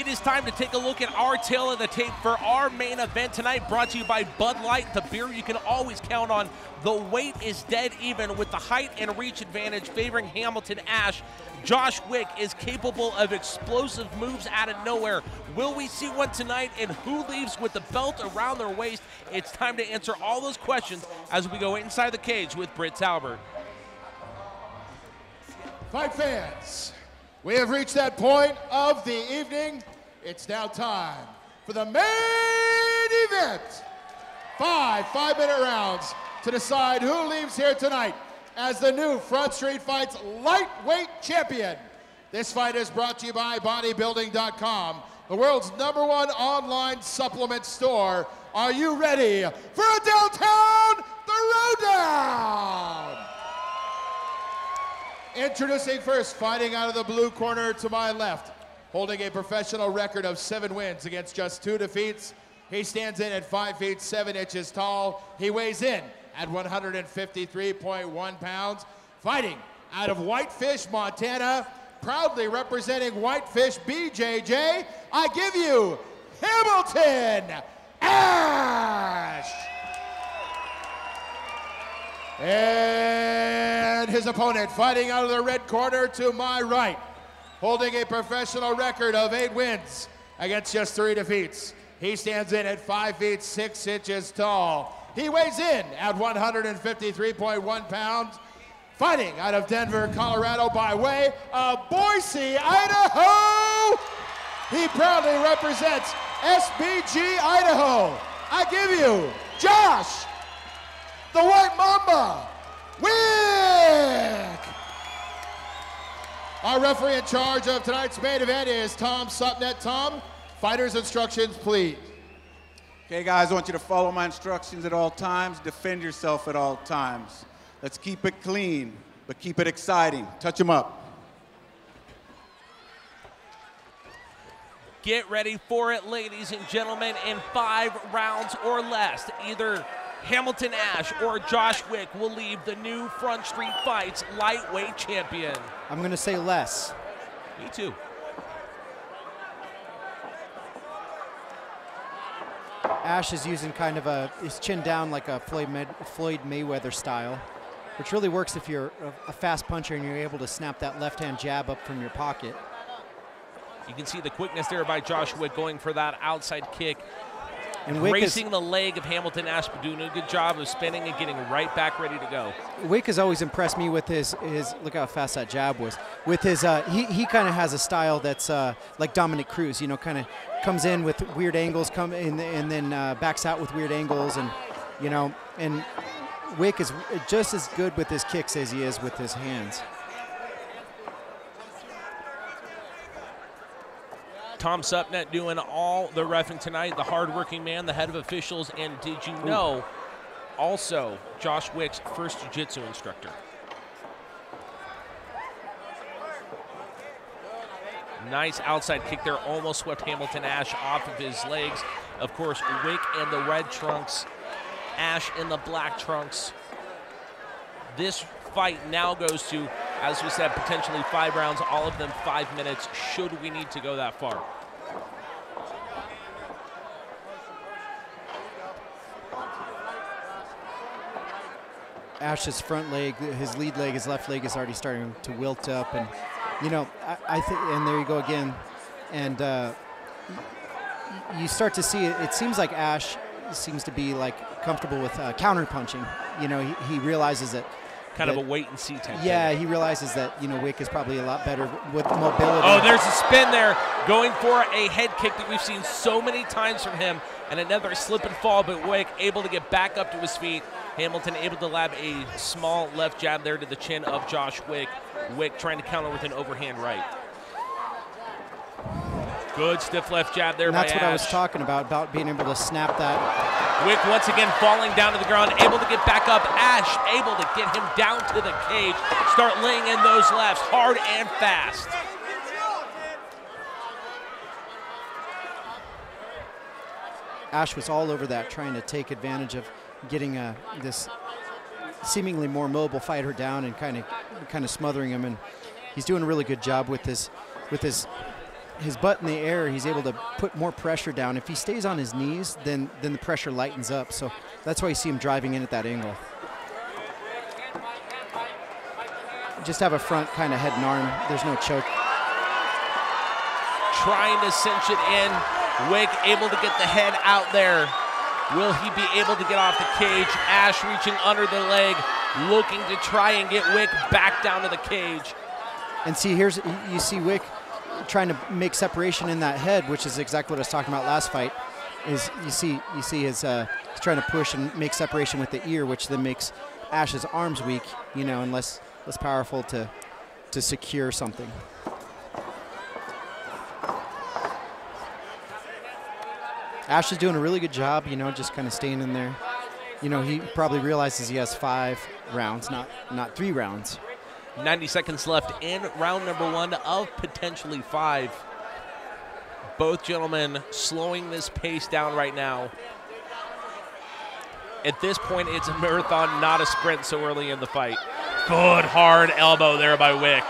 It is time to take a look at our tail of the tape for our main event tonight, brought to you by Bud Light, the beer you can always count on. The weight is dead even with the height and reach advantage favoring Hamilton Ash. Josh Wick is capable of explosive moves out of nowhere. Will we see one tonight, and who leaves with the belt around their waist? It's time to answer all those questions as we go inside the cage with Britt Talbert. Fight fans, we have reached that point of the evening. It's now time for the main event. Five-minute rounds to decide who leaves here tonight as the new Front Street Fights Lightweight Champion. This fight is brought to you by bodybuilding.com, the world's #1 online supplement store. Are you ready for a downtown throwdown? Introducing first, fighting out of the blue corner to my left, holding a professional record of 7 wins against just 2 defeats. He stands in at 5 feet 7 inches tall. He weighs in at 153.1 pounds. Fighting out of Whitefish, Montana, proudly representing Whitefish BJJ, I give you Hamilton Ash! And his opponent, fighting out of the red corner to my right, holding a professional record of 8 wins against just 3 defeats. He stands in at 5 feet 6 inches tall. He weighs in at 153.1 pounds. Fighting out of Denver, Colorado by way of Boise, Idaho. He proudly represents SBG Idaho. I give you Josh, the White Mamba, Wick. Our referee in charge of tonight's main event is Tom Supnet. Tom, fighter's instructions, please. Okay, guys, I want you to follow my instructions at all times. Defend yourself at all times. Let's keep it clean, but keep it exciting. Touch them up. Get ready for it, ladies and gentlemen, in 5 rounds or less. Either Hamilton Ash or Josh Wick will leave the new Front Street Fights Lightweight Champion. I'm going to say less. Me too. Ash is using kind of his chin down like a Floyd Mayweather style, which really works if you're a fast puncher and you're able to snap that left-hand jab up from your pocket. You can see the quickness there by Josh Wick going for that outside kick. And racing the leg of Hamilton Ash, but doing a good job of spinning and getting right back ready to go. Wick has always impressed me with his look how fast that jab was. With his, he kind of has a style that's like Dominic Cruz, you know, kind of comes in with weird angles, and then backs out with weird angles, and you know, and Wick is just as good with his kicks as he is with his hands. Tom Supnet doing all the reffing tonight, the hardworking man, the head of officials, and did you know, also Josh Wick's first jiu-jitsu instructor. Nice outside kick there, almost swept Hamilton Ash off of his legs. Of course, Wick in the red trunks, Ash in the black trunks. This fight now goes to, as we said, potentially 5 rounds, all of them 5 minutes, should we need to go that far. Ash's front leg, his lead leg, his left leg is already starting to wilt up, and you know, I think, and there you go again, and you start to see it. It seems like Ash seems to be like comfortable with counter punching. You know, he realizes that. Kind of a wait and see type. Yeah, thing. he realizes that, you know, Wick is probably a lot better with mobility. Oh, there's a spin there, going for a head kick that we've seen so many times from him, and another slip and fall, but Wick able to get back up to his feet. Hamilton able to lab a small left jab there to the chin of Josh Wick. Wick trying to counter with an overhand right. Good stiff left jab there by Ash. That's what I was talking about being able to snap that. Wick once again falling down to the ground, able to get back up. Ash able to get him down to the cage, start laying in those lefts hard and fast. Ash was all over that, trying to take advantage of getting this seemingly more mobile fighter down and kind of smothering him, and he's doing a really good job with his his butt in the air, he's able to put more pressure down. If he stays on his knees, then the pressure lightens up. So that's why you see him driving in at that angle. Just have a front kind of head and arm. There's no choke. Trying to cinch it in. Wick able to get the head out there. Will he be able to get off the cage? Ash reaching under the leg, looking to try and get Wick back down to the cage. And see, you see Wick trying to make separation in that head, which is exactly what I was talking about last fight. Is you see his he's trying to push and make separation with the ear, which then makes Ash's arms weak, you know, and less powerful to secure something. Ash is doing a really good job, you know, just kind of staying in there. You know, he probably realizes he has 5 rounds, not 3 rounds. 90 seconds left in round number 1 of potentially 5. Both gentlemen slowing this pace down right now. At this point, it's a marathon, not a sprint so early in the fight. Good hard elbow there by Wick.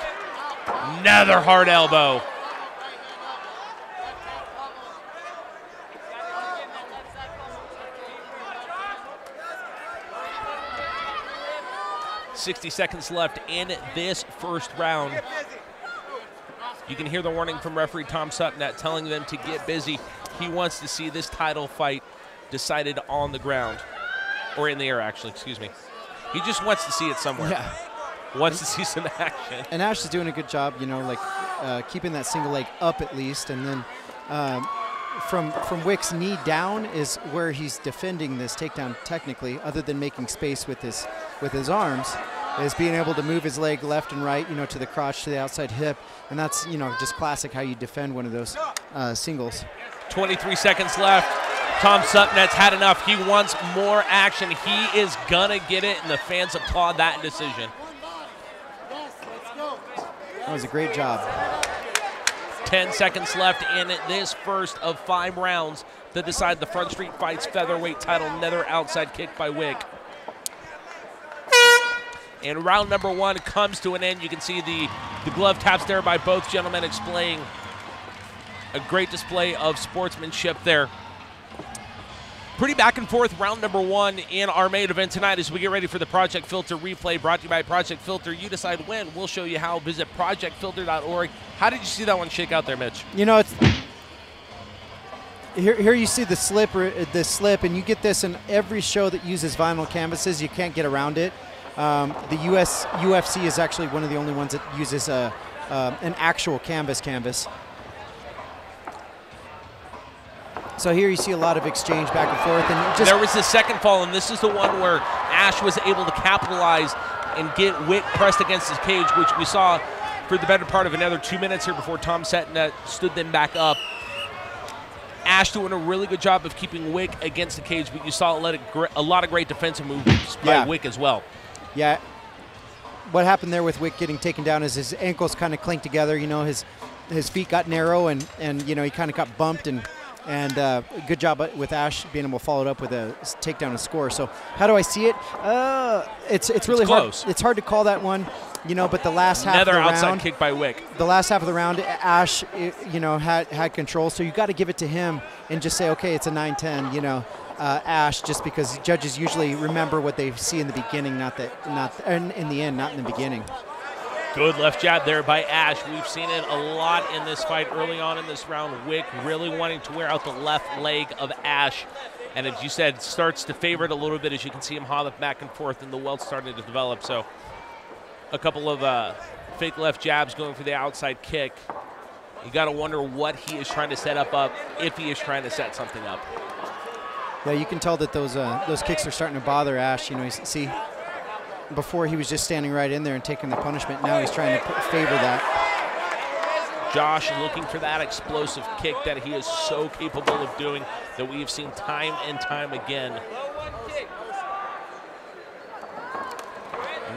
Another hard elbow. .60 seconds left in this first round. You can hear the warning from referee Tom Sutton telling them to get busy. He wants to see this title fight decided on the ground. Or in the air, actually, excuse me. He just wants to see it somewhere. Yeah. Wants to see some action. And Ash is doing a good job, you know, like keeping that single leg up at least. And then from Wick's knee down is where he's defending this takedown technically, other than making space with his arms, is being able to move his leg left and right, you know, to the crotch, to the outside hip. And that's, you know, just classic how you defend one of those singles. 23 seconds left. Tom Suttonet's had enough. He wants more action. He is gonna get it, and the fans applaud that decision. That was a great job. 10 seconds left in this first of 5 rounds to decide the Front Street Fights featherweight title. Another outside kick by Wick. And round number 1 comes to an end. You can see the glove taps there by both gentlemen, displaying a great display of sportsmanship there. Pretty back and forth round number 1 in our main event tonight as we get ready for the Project Filter replay, brought to you by Project Filter. You decide when. We'll show you how. Visit projectfilter.org. How did you see that one shake out there, Mitch? You know, it's here you see the slip, and you get this in every show that uses vinyl canvases. You can't get around it. The UFC is actually one of the only ones that uses an actual canvas. So here you see a lot of exchange back and forth. And there was the second fall, and this is the one where Ash was able to capitalize and get Wick pressed against his cage, which we saw for the better part of another 2 minutes here before Tom Sutton stood them back up. Ash doing a really good job of keeping Wick against the cage, but you saw a lot of great defensive moves by Wick as well. Yeah. What happened there with Wick getting taken down is his ankles kind of clinked together. You know, his feet got narrow, and you know, he kind of got bumped, and good job with Ash being able to follow it up with a takedown and score. So how do I see it? It's really close. Hard. It's hard to call that one, you know. But the last half of the round, another outside kick by Wick. The last half of the round, Ash, you know, had control. So you got to give it to him and just say, okay, it's a 9-10. You know, Ash, just because judges usually remember what they see in the beginning, not in the end, not in the beginning. Good left jab there by Ash. We've seen it a lot in this fight early on in this round. Wick really wanting to wear out the left leg of Ash. And as you said, starts to favor it a little bit as you can see him hobble back and forth and the welt starting to develop. So a couple of fake left jabs going for the outside kick. You got to wonder what he is trying to set up, if he is trying to set something up. Yeah, you can tell that those kicks are starting to bother Ash. You know, you see, before he was just standing right in there and taking the punishment. Now he's trying to favor that. Josh looking for that explosive kick that he is so capable of doing, that we have seen time and time again.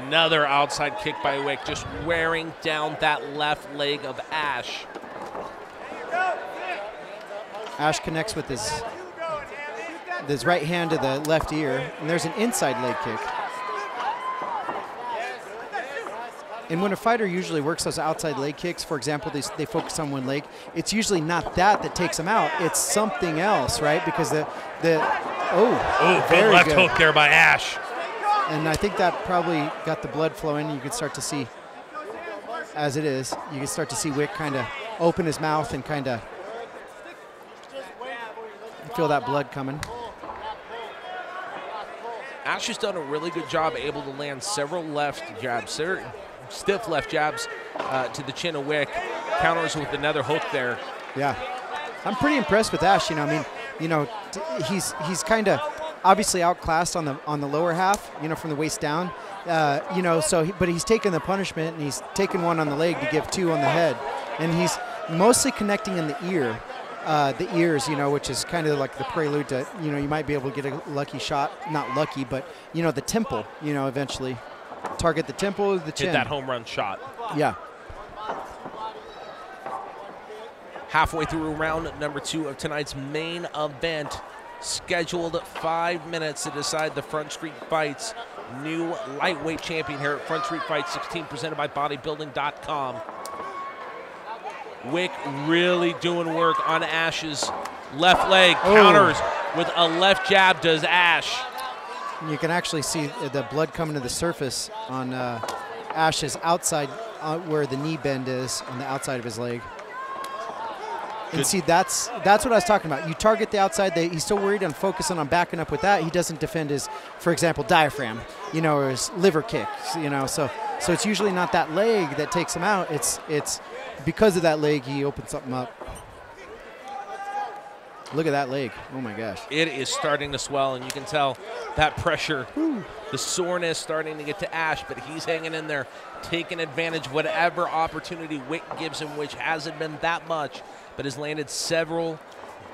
Another outside kick by Wick, just wearing down that left leg of Ash. Ash connects with his right hand to the left ear, and there's an inside leg kick. And when a fighter usually works those outside leg kicks, for example, they focus on one leg, it's usually not that takes them out. It's something else, right? Because good left hook there by Ash. And I think that probably got the blood flowing. You could start to see, as it is, you can start to see Wick kind of open his mouth and kind of feel that blood coming. Ash has done a really good job able to land several left jabs, stiff left jabs to the chin of Wick. Counters with another hook there. Yeah, I'm pretty impressed with Ash. I mean, he's kind of obviously outclassed on the lower half, from the waist down. But he's taken the punishment and he's taken one on the leg to give two on the head, and he's mostly connecting in the ears, which is kind of like the prelude to, you might be able to get a lucky shot, not lucky, but the temple, eventually. Target the temple, the chin. Hit that home run shot. Yeah. Halfway through round number 2 of tonight's main event. Scheduled 5 minutes to decide the Front Street Fights new lightweight champion here at Front Street Fight 16, presented by bodybuilding.com. Wick really doing work on Ash's left leg. Counters with a left jab does Ash. You can actually see the blood coming to the surface on Ash's outside, where the knee bend is on the outside of his leg. And see, that's what I was talking about. You target the outside. He's so worried on focusing on backing up with that. He doesn't defend his, for example, diaphragm, or his liver kicks, So it's usually not that leg that takes him out. It's because of that leg he opens something up. Look at that leg. Oh, my gosh. It is starting to swell, and you can tell that pressure, the soreness starting to get to Ash, but he's hanging in there, taking advantage of whatever opportunity Wick gives him, which hasn't been that much, but has landed several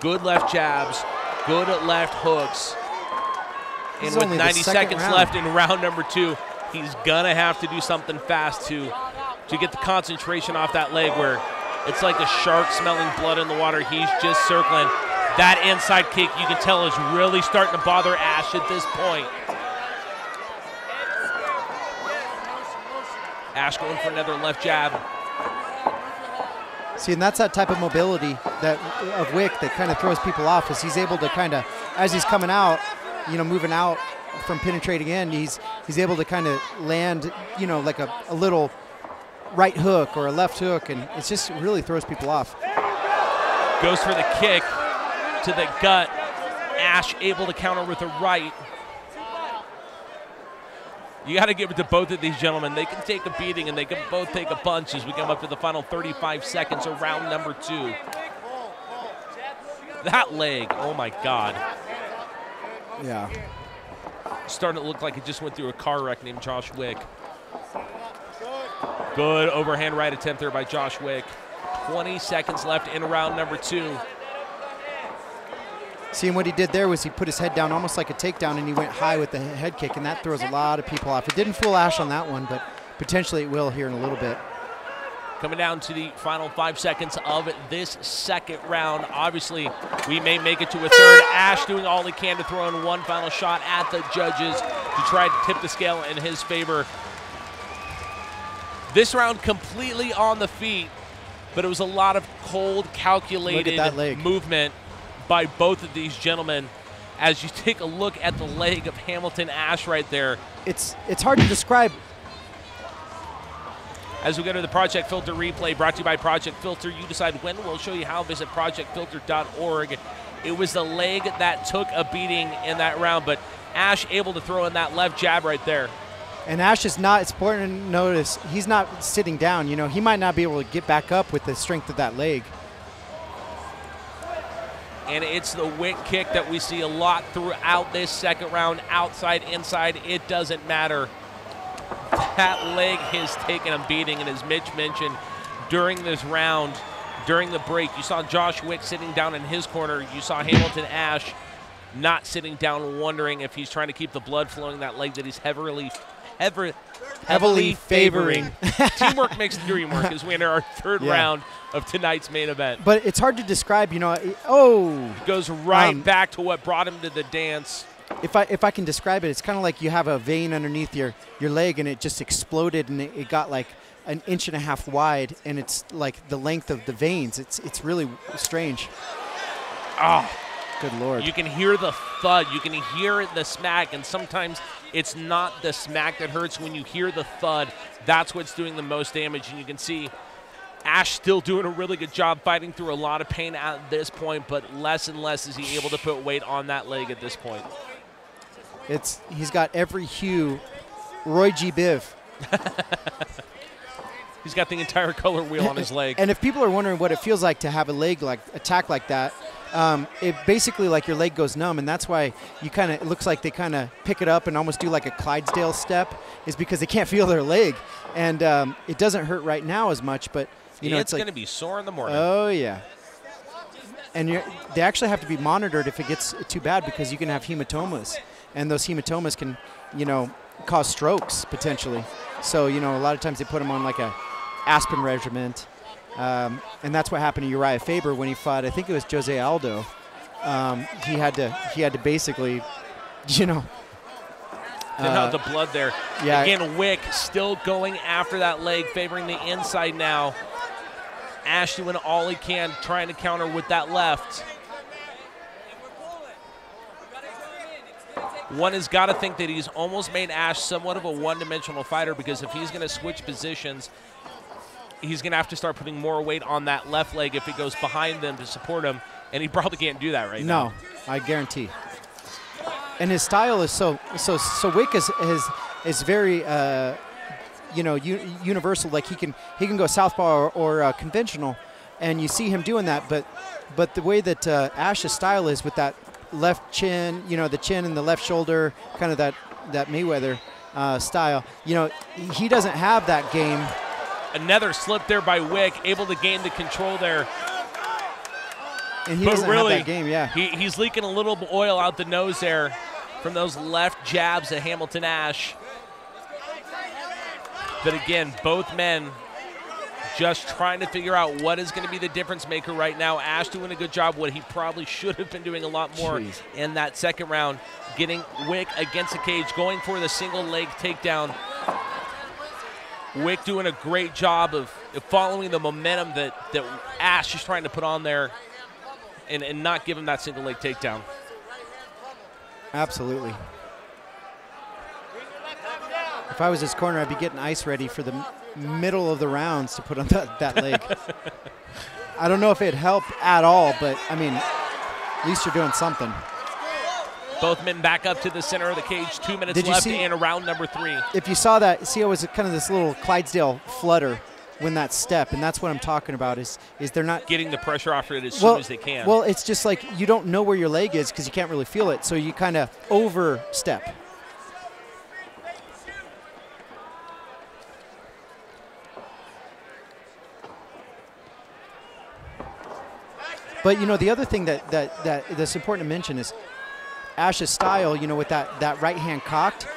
good left jabs, good left hooks. And with 90 seconds left in round number 2, he's going to have to do something fast to get the concentration off that leg, where it's like a shark smelling blood in the water. He's just circling. That inside kick, you can tell, is really starting to bother Ash at this point. Ash going for another left jab. See, and that's that type of mobility of Wick that kind of throws people off, is he's able to kind of, as he's coming out, moving out from penetrating in, he's able to kind of land, like a little right hook or a left hook, and it just really throws people off. Goes for the kick to the gut. Ash able to counter with a right. You got to give it to both of these gentlemen. They can take a beating and they can both take a punch as we come up to the final 35 seconds of round number 2. That leg, oh my God. Yeah. Starting to look like it just went through a car wreck named Josh Wick. Good overhand right attempt there by Josh Wick. 20 seconds left in round number 2. See, and what he did there was he put his head down almost like a takedown, and he went high with the head kick, and that throws a lot of people off. It didn't fool Ash on that one, but potentially it will here in a little bit. Coming down to the final 5 seconds of this second round. Obviously, we may make it to a third. Ash doing all he can to throw in one final shot at the judges to try to tip the scale in his favor. This round completely on the feet, but it was a lot of cold, calculated movement by both of these gentlemen. As you take a look at the leg of Hamilton Ash right there. It's hard to describe. As we go to the Project Filter replay, brought to you by Project Filter. You decide when, we'll show you how. Visit projectfilter.org. It was the leg that took a beating in that round, but Ash able to throw in that left jab right there. And Ash is not, it's important to notice, he's not sitting down. He might not be able to get back up with the strength of that leg. And it's the Wick kick that we see a lot throughout this second round. Outside, inside, it doesn't matter. That leg has taken a beating, and as Mitch mentioned, during this round, during the break, you saw Josh Wick sitting down in his corner. You saw Hamilton Ash not sitting down, wondering if he's trying to keep the blood flowing that leg that he's heavily favoring. Teamwork makes the dream work as we enter our third round of tonight's main event. But it's hard to describe, Goes right back to what brought him to the dance. If I can describe it, it's kind of like you have a vein underneath your leg and it just exploded, and it got like an inch and a half wide, and it's like the length of the veins. It's really strange. Oh, good Lord. You can hear the thud. You can hear the smack, and sometimes it's not the smack that hurts. When you hear the thud, that's what's doing the most damage, and you can see Ash still doing a really good job fighting through a lot of pain at this point, but less and less is he able to put weight on that leg at this point. He's got every hue. Roy G. Biv. He's got the entire color wheel on his leg. And if people are wondering what it feels like to have a leg attack like that, it basically like your leg goes numb, and that's why it looks like they kind of pick it up and almost do like a Clydesdale step, is because they can't feel their leg, and it doesn't hurt right now as much, but it's going to be sore in the morning. Oh yeah. And they actually have to be monitored if it gets too bad, because you can have hematomas, and those hematomas can, cause strokes potentially. So, a lot of times they put them on like a aspirin regimen. And that's what happened to Uriah Faber when he fought, I think it was Jose Aldo. He had to basically, out the blood there. Yeah. Again, Wick still going after that leg, favoring the inside now. Ash doing all he can, trying to counter with that left. One has got to think that he's almost made Ash somewhat of a one-dimensional fighter, because if he's going to switch positions, he's going to have to start putting more weight on that left leg if he goes behind them to support him, and he probably can't do that right now. No, I guarantee. And his style is so Wick is very universal. Like he can go southpaw or conventional, and you see him doing that. But the way that Ash's style is with that left chin, the chin and the left shoulder, kind of that Mayweather style. He doesn't have that game. Another slip there by Wick, able to gain the control there. And he doesn't have that game, yeah. He's leaking a little oil out the nose there from those left jabs at Hamilton Ash. But again, both men just trying to figure out what is going to be the difference maker right now. Ash doing a good job, what he probably should have been doing a lot more in that second round, getting Wick against the cage, going for the single leg takedown. Wick doing a great job of following the momentum that Ash is trying to put on there and not give him that single leg takedown. Absolutely. If I was his corner, I'd be getting ice ready for the middle of the rounds to put on that leg. I don't know if it'd help at all, but, I mean, at least you're doing something. Both men back up to the center of the cage. 2 minutes left in round number 3. If you saw that, see how it was kind of this little Clydesdale flutter when that step, and that's what I'm talking about, is they're not getting the pressure off it as soon as they can. Well, it's just like you don't know where your leg is because you can't really feel it, so you kind of overstep. But, the other thing that's important to mention is Ash's style, with that right hand cocked,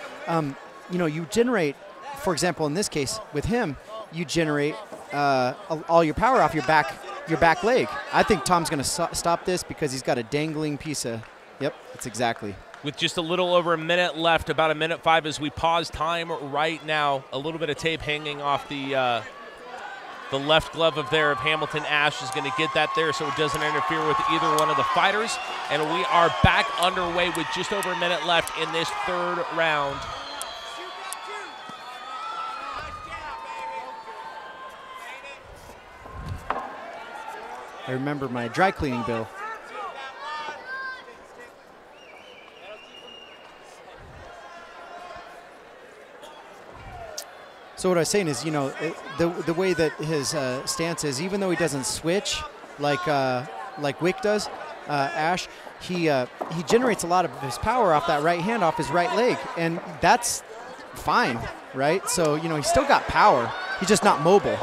you generate, for example, in this case with him, you generate all your power off your back leg. I think Tom's going to stop this because he's got a dangling piece of, yep, that's exactly. With just a little over a minute left, about 1:05 as we pause time right now, a little bit of tape hanging off the left glove of Hamilton Ash is going to get that there so it doesn't interfere with either one of the fighters. And we are back underway with just over a minute left in this third round. I remember my dry cleaning bill. So what I was saying is, the way that his stance is, even though he doesn't switch like Wick does, Ash, he generates a lot of his power off that right hand, off his right leg, and that's fine, right? So, he's still got power. He's just not mobile.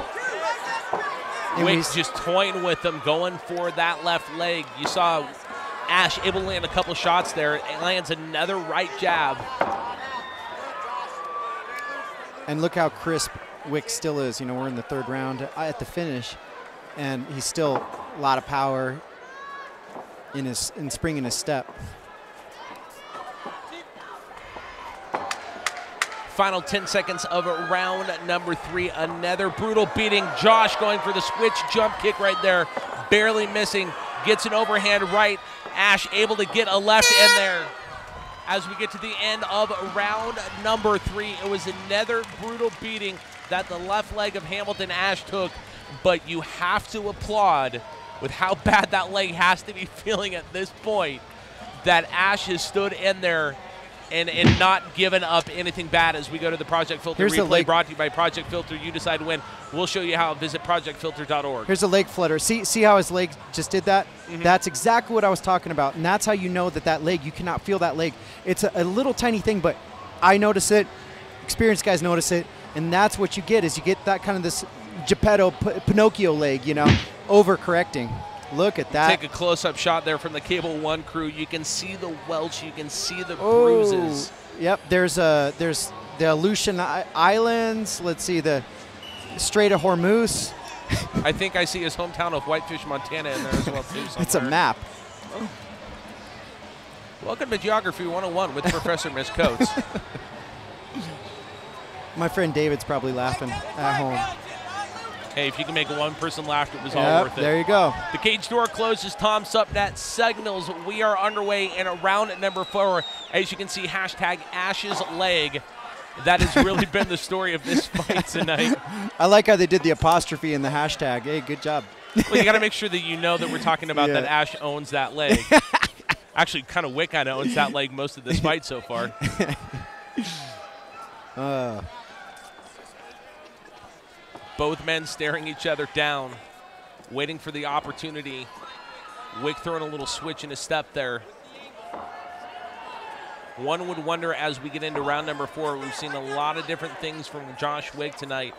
Wick's just toying with him, going for that left leg. You saw Ash able to land a couple shots there. It lands another right jab. And look how crisp Wick still is. We're in the third round at the finish, and he's still a lot of power in spring in his step. Final 10 seconds of round number 3. Another brutal beating. Josh going for the switch jump kick right there. Barely missing. Gets an overhand right. Ash able to get a left in there. As we get to the end of round number 3, it was another brutal beating that the left leg of Hamilton Ash took. But you have to applaud with how bad that leg has to be feeling at this point that Ash has stood in there and not given up anything bad. As we go to the Project Filter replay, brought to you by Project Filter. You decide when. We'll show you how. Visit projectfilter.org. Here's a leg flutter. See how his leg just did that? That's exactly what I was talking about, and that's how you know that leg, you cannot feel that leg. It's a little tiny thing, but I notice it, experienced guys notice it, and that's what you get, is you get that kind of this Geppetto, Pinocchio leg, you know, overcorrecting. Look at that. Take a close-up shot there from the Cable One crew. You can see the welch. You can see the bruises. Yep. There's the Aleutian Islands. Let's see, the Strait of Hormuz. I think I see his hometown of Whitefish, Montana in there as well too. It's a map. Oh. Welcome to Geography 101 with Professor Miss Coates. My friend David's probably laughing at home. Hey, if you can make one person laugh, it was all worth it. There you go. The cage door closes. Tom Supnat signals we are underway in round number 4. As you can see, hashtag Ash's leg. That has really been the story of this fight tonight. I like how they did the apostrophe in the hashtag. Hey, good job. Well, you got to make sure that you know that we're talking about that Ash owns that leg. Actually, kind of Wick kind of owns that leg most of this fight so far. Both men staring each other down, waiting for the opportunity. Wick throwing a little switch in his step there. One would wonder, as we get into round number 4, we've seen a lot of different things from Josh Wick tonight.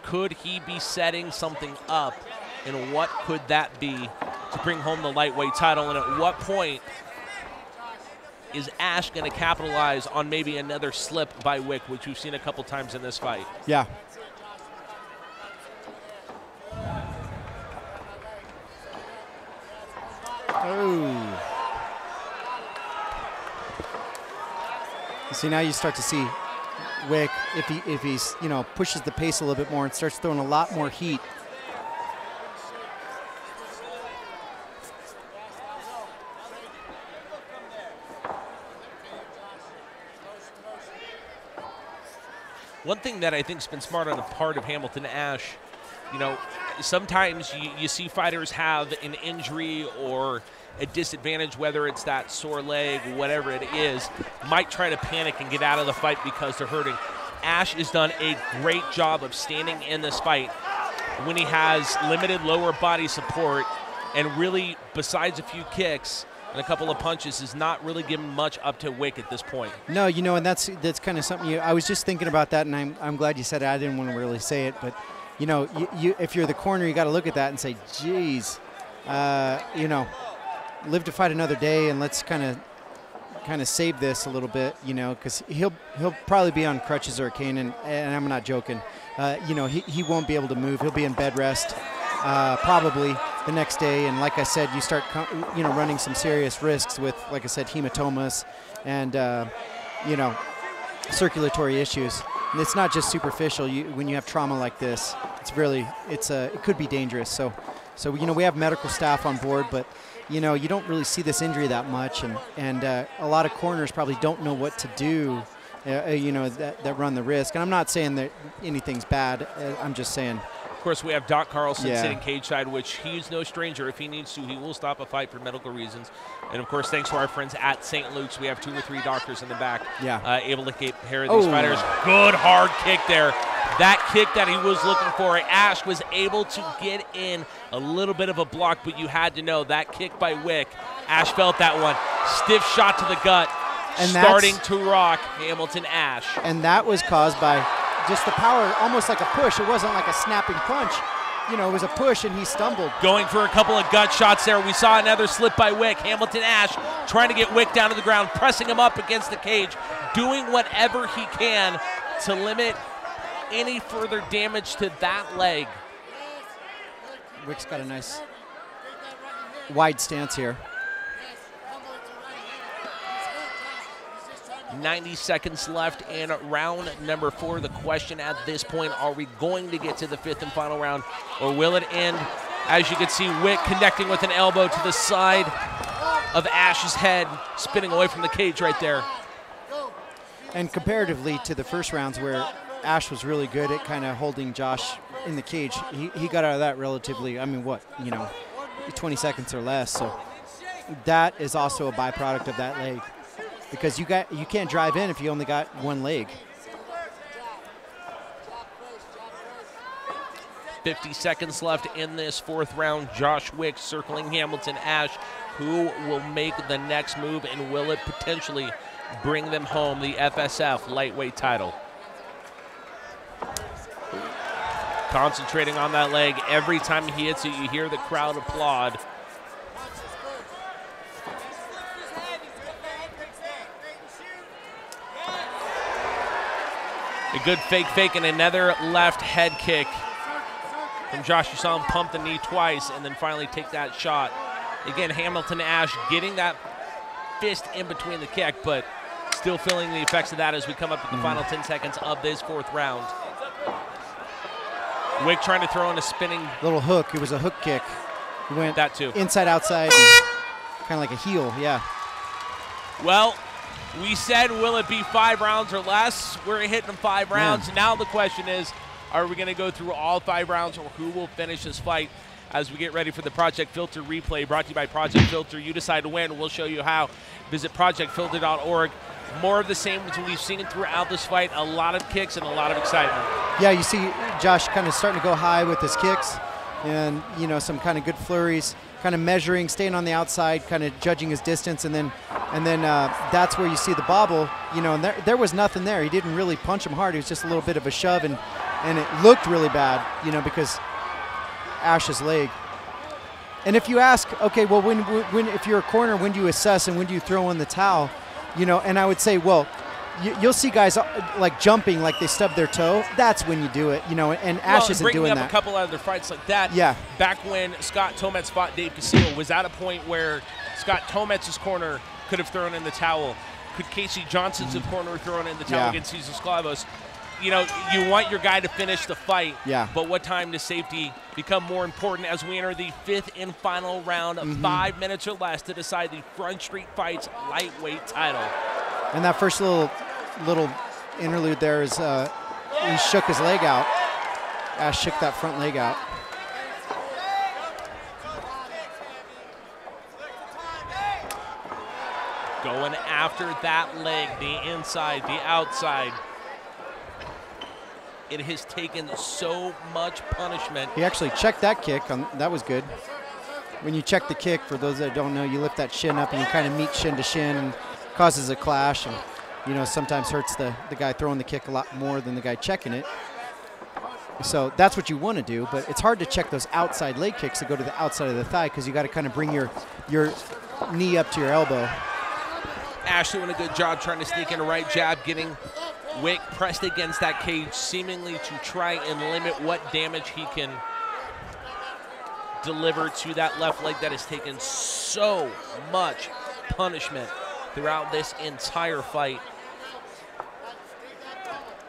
Could he be setting something up, and what could that be to bring home the lightweight title? And at what point is Ash going to capitalize on maybe another slip by Wick, which we've seen a couple times in this fight? Yeah. Oh. See, now you start to see Wick, if he's, you know, pushes the pace a little bit more and starts throwing a lot more heat. One thing that I think has been smart on the part of Hamilton Ash, you know, sometimes you see fighters have an injury or a disadvantage, whether it's that sore leg, whatever it is, might try to panic and get out of the fight because they're hurting. Ash has done a great job of standing in this fight when he has limited lower body support, and really, besides a few kicks and a couple of punches, is not really giving much up to Wick at this point. No, you know, and that's kind of something I was just thinking about that, and I'm glad you said it. I didn't want to really say it, but you know, if you're the corner, you got to look at that and say, geez, you know, live to fight another day, and let's kind of save this a little bit, you know, because he'll probably be on crutches or a cane, and I'm not joking. You know, he won't be able to move. He'll be in bed rest probably the next day, and like I said, you start you know, running some serious risks with, like I said, hematomas and you know, circulatory issues. And it's not just superficial. When you have trauma like this, it could be dangerous. So you know, we have medical staff on board, but you know, you don't really see this injury that much, and a lot of corners probably don't know what to do, you know, that run the risk. And I'm not saying that anything's bad. I'm just saying. Of course, we have Doc Carlson sitting cage side, which he's no stranger. If he needs to, he will stop a fight for medical reasons. And, of course, thanks to our friends at St. Luke's, we have 2 or 3 doctors in the back able to take care of these fighters. Good hard kick there. That kick that he was looking for, Ash was able to get in a little bit of a block, but you had to know that kick by Wick. Ash felt that one. Stiff shot to the gut, and starting to rock Hamilton Ash. And that was caused by just the power, almost like a push. It wasn't like a snapping punch. You know, it was a push, and he stumbled. Going for a couple of gut shots there. We saw another slip by Wick. Hamilton Ash trying to get Wick down to the ground, pressing him up against the cage, doing whatever he can to limit any further damage to that leg. Wick's got a nice wide stance here. 90 seconds left in round number 4. The question at this point, are we going to get to the 5th and final round, or will it end? As you can see, Wick connecting with an elbow to the side of Ash's head, spinning away from the cage right there. And comparatively to the first rounds where Ash was really good at kind of holding Josh in the cage, he got out of that relatively, I mean, what, 20 seconds or less. So that is also a byproduct of that leg, because you can't drive in if you only got one leg. 50 seconds left in this 4th round. Josh Wick circling Hamilton. Ash, who will make the next move, and will it potentially bring them home the FSF lightweight title? Concentrating on that leg. Every time he hits it, you hear the crowd applaud. A good fake and another left head kick from Josh. You saw him pump the knee twice and then finally take that shot. Again, Hamilton Ash getting that fist in between the kick, but still feeling the effects of that as we come up to the final 10 seconds of this 4th round. Wick trying to throw in a spinning little hook. It was a hook kick. He went that too. Inside, outside, kind of like a heel, yeah. Well, we said, will it be 5 rounds or less? We're hitting 5 rounds. Yeah. Now the question is, are we going to go through all 5 rounds, or who will finish this fight as we get ready for the Project Filter replay brought to you by Project Filter? You decide to win. We'll show you how. Visit projectfilter.org. More of the same as we've seen throughout this fight. A lot of kicks and a lot of excitement. Yeah, you see Josh kind of starting to go high with his kicks, and some kind of good flurries, kind of measuring, staying on the outside, kind of judging his distance, and then that's where you see the bobble. And there was nothing there. He didn't really punch him hard. It was just a little bit of a shove, and it looked really bad, because Ash's leg. And if you ask, okay, well, when if you're a corner, when do you assess and when do you throw in the towel? And I would say, well, you'll see guys like jumping, like they stub their toe. That's when you do it, and Ash isn't doing that. Bringing up a couple other fights like that. Yeah. Back when Scott Tomets fought Dave Castillo, was at a point where Scott Tomets' corner could have thrown in the towel. Could Casey Johnson's corner have thrown in the towel against Cesar Sklavos? You want your guy to finish the fight. Yeah. But what time does safety become more important as we enter the 5th and final round of 5 minutes or less to decide the Front Street Fights lightweight title? And that first little interlude there is he shook his leg out. Ash shook that front leg out. Going after that leg, the inside, the outside. It has taken so much punishment. He actually checked that kick. That was good. When you check the kick, for those that don't know, you lift that shin up and you kind of meet shin to shin, and causes a clash, and sometimes hurts the guy throwing the kick a lot more than the guy checking it. So that's what you want to do, but it's hard to check those outside leg kicks that go to the outside of the thigh, because you got to kind of bring your knee up to your elbow. Ash doing a good job trying to sneak in a right jab, getting Wick pressed against that cage, seemingly to try and limit what damage he can deliver to that left leg that has taken so much punishment throughout this entire fight.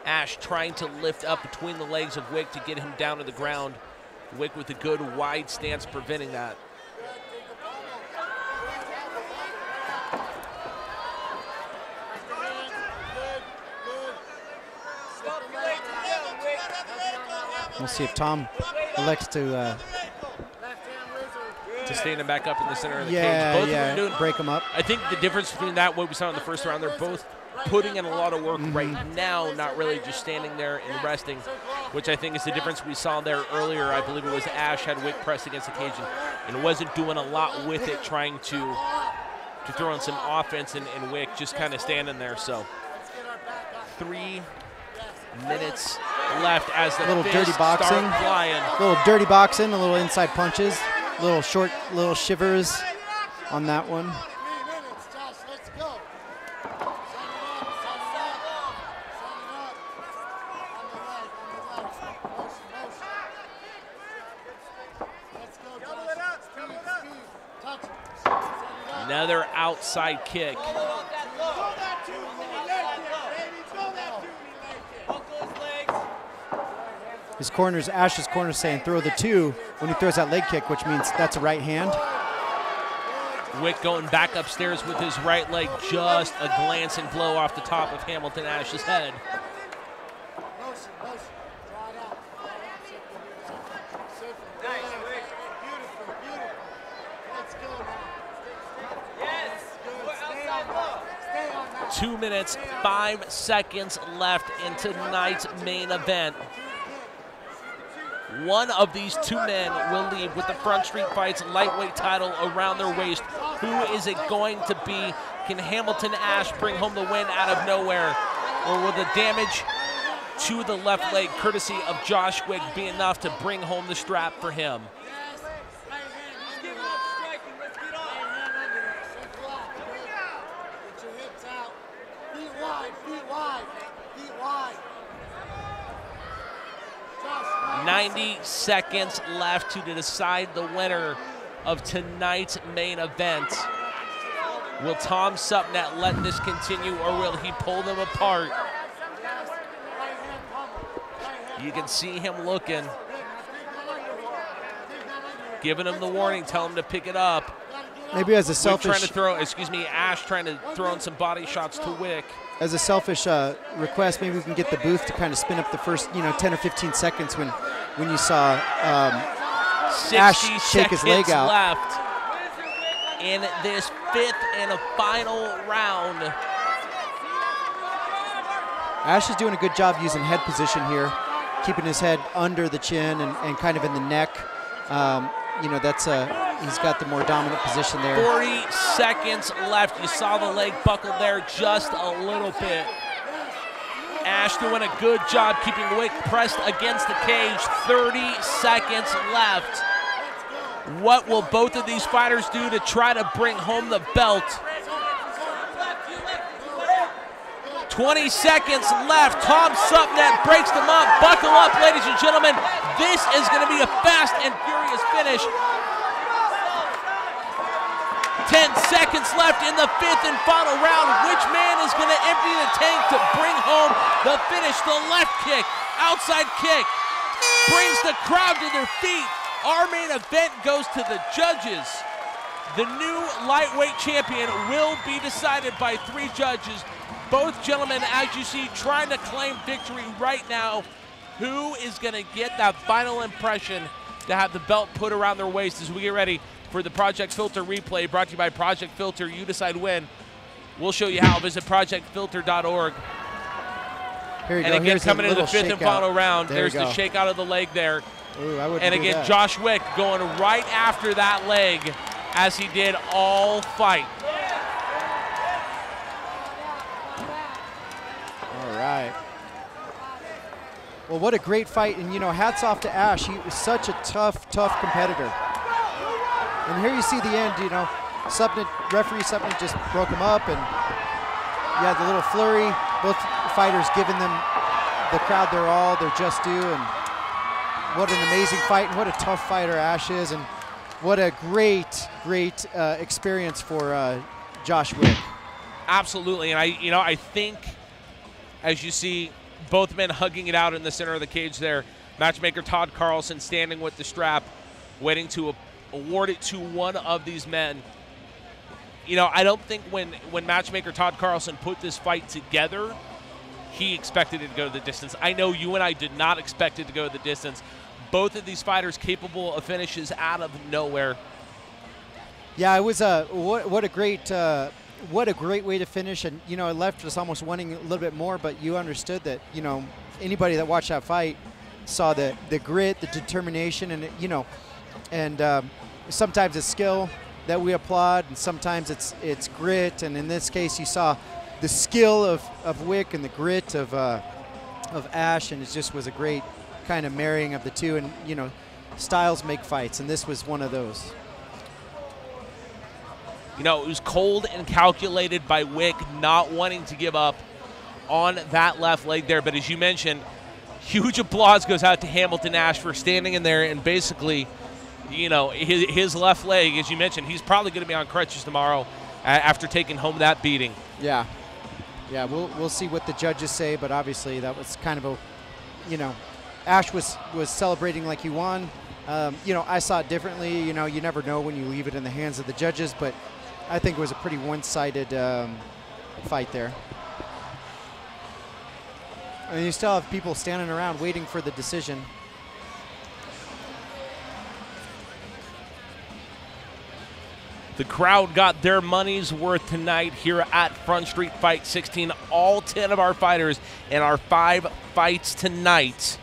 Ash trying to lift up between the legs of Wick to get him down to the ground. Wick with a good wide stance preventing that. We'll see if Tom elects to stand him back up in the center of the cage. Both of them doing, break him up. I think the difference between that, what we saw in the first round, they're both putting in a lot of work right now, not really just standing there and resting, which I think is the difference we saw there earlier. I believe it was Ash had Wick pressed against the cage and wasn't doing a lot with it, trying to throw in some offense, and Wick just kind of standing there. So 3 minutes left as the little dirty boxing, start flying. Little dirty boxing, a little inside punches, little short, little shivers on that one. Another outside kick. His corners, Ash's corner saying throw the 2 when he throws that leg kick, which means that's a right hand. Wick going back upstairs with his right leg, just a glancing blow off the top of Hamilton Ash's head. Two minutes, 5 seconds left in tonight's main event. One of these 2 men will leave with the Front Street Fights lightweight title around their waist. Who is it going to be? Can Hamilton Ash bring home the win out of nowhere? Or will the damage to the left leg, courtesy of Josh Wick, be enough to bring home the strap for him? Feet wide. 90 seconds left to decide the winner of tonight's main event. Will Tom Supnet let this continue, or will he pull them apart? You can see him looking, giving him the warning, tell him to pick it up. Maybe as a selfish... Wick trying to throw, excuse me, Ash trying to throw in some body shots to Wick. As a selfish request, maybe we can get the booth to kind of spin up the first, 10 or 15 seconds when you saw Ash shake his leg out. Left in this 5th and final round. Ash is doing a good job using head position here, keeping his head under the chin and kind of in the neck. He's got the more dominant position there. 40 seconds left. You saw the leg buckle there just a little bit. Ash doing a good job keeping Wick pressed against the cage. 30 seconds left. What will both of these fighters do to try to bring home the belt? 20 seconds left. Tom Supnet breaks them up. Buckle up, ladies and gentlemen. This is going to be a fast and furious finish. 10 seconds left in the 5th and final round. Which man is going to empty the tank to bring home the finish? The left kick, outside kick, brings the crowd to their feet. Our main event goes to the judges. The new lightweight champion will be decided by 3 judges. Both gentlemen, as you see, trying to claim victory right now. Who is going to get that final impression to have the belt put around their waist as we get ready for the Project Filter replay, brought to you by Project Filter. You decide when. We'll show you how. Visit projectfilter.org. Here you and go. again, Here's coming into the 5th and final round, there's the shake out of the leg there. Ooh, I wouldn't and do again, that. Josh Wick going right after that leg as he did all fight. All right. Well, what a great fight. And, hats off to Ash. He was such a tough competitor. And here you see the end, referee Supnet just broke him up, and you had the little flurry. Both fighters giving them, the crowd their just due, and what an amazing fight, and what a tough fighter Ash is, and what a great experience for Josh Wick. Absolutely, and I think, as you see, both men hugging it out in the center of the cage there. Matchmaker Todd Carlson standing with the strap, waiting to award it to one of these men. I don't think when Matchmaker Todd Carlson put this fight together, he expected it to go the distance. I know you and I did not expect it to go the distance. Both of these fighters capable of finishes out of nowhere. Yeah, it was what a great way to finish, and it left us almost wanting a little bit more, but you understood that anybody that watched that fight saw the grit, the determination, and and sometimes it's skill that we applaud, and sometimes it's grit, and in this case you saw the skill of Wick and the grit of Ash, and it just was a great kind of marrying of the two, and styles make fights, and this was one of those. It was cold and calculated by Wick, not wanting to give up on that left leg there. But as you mentioned, huge applause goes out to Hamilton Ash for standing in there and basically, his left leg, as you mentioned, he's probably going to be on crutches tomorrow after taking home that beating. Yeah. Yeah, we'll see what the judges say, but obviously that was kind of a, Ash was celebrating like he won. You know, I saw it differently. You know, you never know when you leave it in the hands of the judges, but I think it was a pretty one-sided fight there. And you still have people standing around waiting for the decision. The crowd got their money's worth tonight here at Front Street Fight 16. All 10 of our fighters in our 5 fights tonight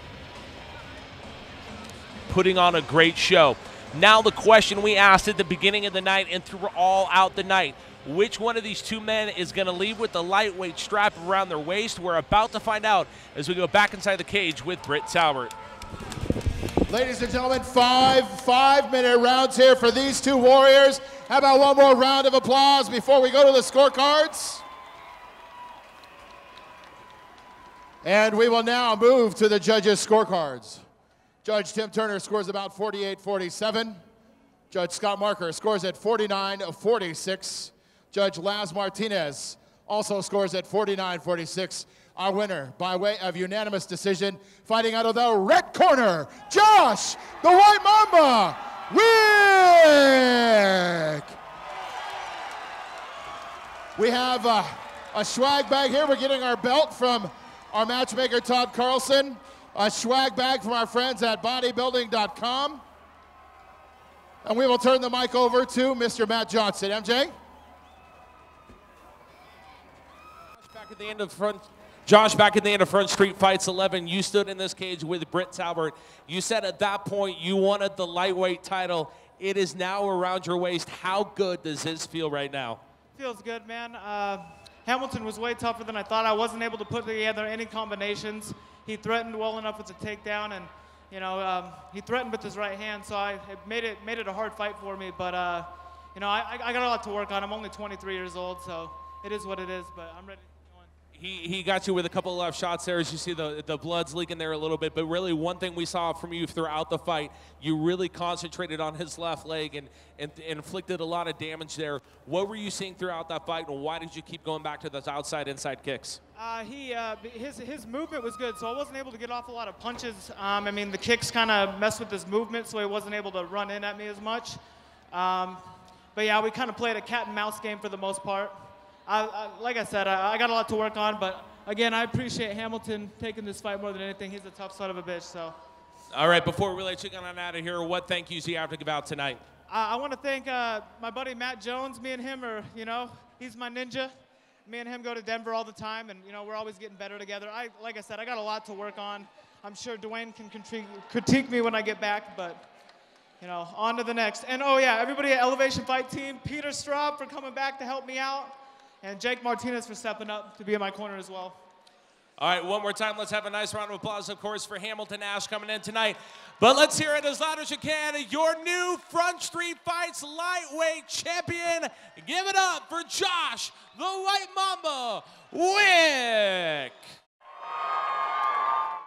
putting on a great show. Now the question we asked at the beginning of the night and throughout the night, which one of these two men is going to leave with the lightweight strap around their waist? We're about to find out as we go back inside the cage with Britt Talbert. Ladies and gentlemen, 5-minute rounds here for these two warriors. How about one more round of applause before we go to the scorecards? And we will now move to the judges' scorecards. Judge Tim Turner scores about 48-47. Judge Scott Marker scores at 49-46. Judge Laz Martinez also scores at 49-46. Our winner, by way of unanimous decision, fighting out of the red corner, Josh, the White Mamba, Wick. We have a swag bag here. We're getting our belt from our matchmaker, Todd Carlson. A swag bag from our friends at bodybuilding.com. And we will turn the mic over to Mr. Matt Johnson. MJ? Josh, back at the end of Front Street Fights 11, you stood in this cage with Britt Talbert. You said at that point you wanted the lightweight title. It is now around your waist. How good does this feel right now? Feels good, man. Hamilton was way tougher than I thought. I wasn't able to put together any combinations. He threatened well enough with the takedown, and you know he threatened with his right hand, so it made it a hard fight for me. But you know I got a lot to work on. I'm only 23 years old, so it is what it is. But I'm ready. He got you with a couple of left shots there, as you see the blood's leaking there a little bit. But really, one thing we saw from you throughout the fight, you really concentrated on his left leg and inflicted a lot of damage there. What were you seeing throughout that fight, and why did you keep going back to those outside-inside kicks? His movement was good, so I wasn't able to get off a lot of punches. I mean, the kicks kind of messed with his movement, so he wasn't able to run in at me as much. But yeah, we kind of played a cat-and-mouse game for the most part. Like I said, I got a lot to work on, but again, I appreciate Hamilton taking this fight more than anything. He's a tough son of a bitch, so. All right, before we let you get on out of here, what thank yous do you have to give out tonight? I want to thank my buddy Matt Jones. Me and him are, you know, he's my ninja. Me and him go to Denver all the time, and, you know, we're always getting better together. Like I said, I got a lot to work on. I'm sure Dwayne can critique me when I get back, but, you know, on to the next. And, oh, yeah, everybody at Elevation Fight Team, Peter Straub for coming back to help me out. And Jake Martinez for stepping up to be in my corner as well. All right, one more time, let's have a nice round of applause, of course, for Hamilton Ash coming in tonight. But let's hear it as loud as you can. Your new Front Street Fights Lightweight Champion. Give it up for Josh, the White Mamba, Wick.